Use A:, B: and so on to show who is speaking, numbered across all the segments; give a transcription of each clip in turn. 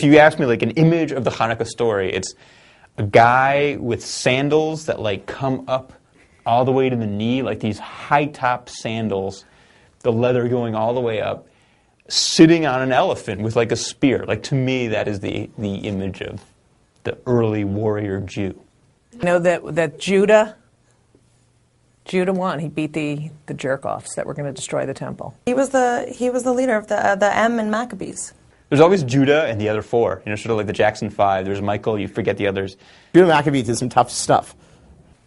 A: If you ask me like an image of the Chanukah story, it's a guy with sandals that like come up all the way to the knee, like these high-top sandals, the leather going all the way up, sitting on an elephant with like a spear. Like to me, that is the image of the early warrior Jew.
B: You know that Judah won. He beat the jerk-offs that were going to destroy the temple.
C: He was the leader of the M and Maccabees.
A: There's always Judah and the other four. You know, sort of like the Jackson Five. There's Michael. You forget the others.
D: Judah Maccabee did some tough stuff.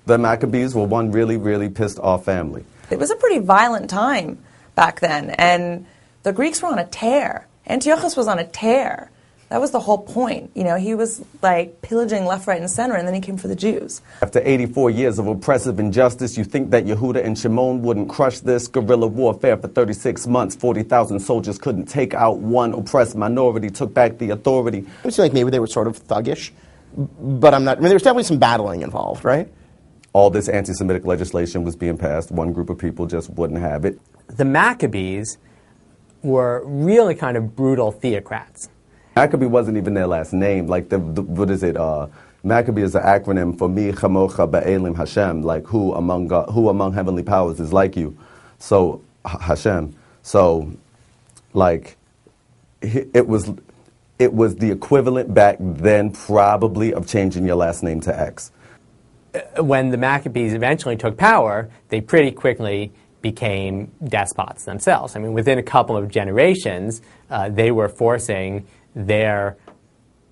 E: The Maccabees were one really, really pissed off family.
C: It was a pretty violent time back then, and the Greeks were on a tear. Antiochus was on a tear. That was the whole point. You know, he was like pillaging left, right, and center, and then he came for the Jews.
E: After 84 years of oppressive injustice, you think that Yehuda and Shimon wouldn't crush this guerrilla warfare for 36 months. 40,000 soldiers couldn't take out one oppressed minority, took back the authority.
D: I feel like maybe they were sort of thuggish, but I'm not. I mean, there was definitely some battling involved, right?
E: All this anti-Semitic legislation was being passed. One group of people just wouldn't have it.
F: The Maccabees were really kind of brutal theocrats.
E: Maccabee wasn't even their last name. Like, what is it? Maccabee is an acronym for Mi Chamocha Ba'elim Hashem, like who among heavenly powers is like you. So, Hashem. So, like, it was the equivalent back then probably of changing your last name to X.
F: When the Maccabees eventually took power, they pretty quickly became despots themselves. I mean, within a couple of generations, they were forcing their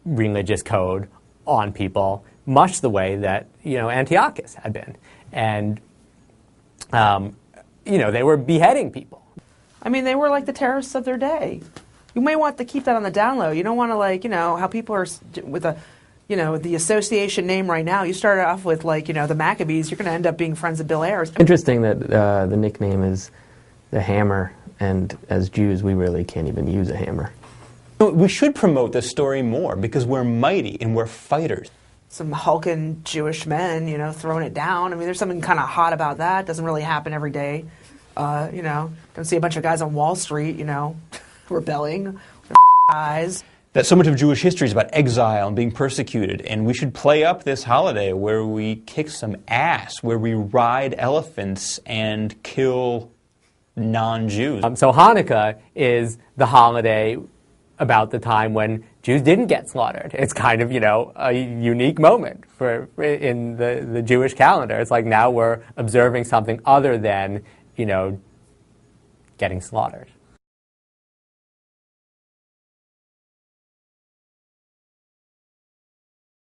F: religious code on people, much the way that, you know, Antiochus had been. And, you know, they were beheading people.
B: I mean, they were like the terrorists of their day. You may want to keep that on the down low. You don't want to, like, you know, how people are with a, you know, the association name right now. You started off with, like, you know, the Maccabees. You're going to end up being friends of Bill Ayers.
G: Interesting that the nickname is the Hammer, and as Jews, we really can't even use a hammer.
A: We should promote this story more because we're mighty and we're fighters.
B: Some hulking Jewish men, you know, throwing it down. I mean, there's something kind of hot about that. Doesn't really happen every day. You know, don't see a bunch of guys on Wall Street, you know, rebelling with their eyes.
A: That so much of Jewish history is about exile and being persecuted, and we should play up this holiday where we kick some ass, where we ride elephants and kill non-Jews.
F: So Hanukkah is the holiday about the time when Jews didn't get slaughtered. It's kind of, you know, a unique moment in the Jewish calendar. It's like now we're observing something other than, you know, getting slaughtered.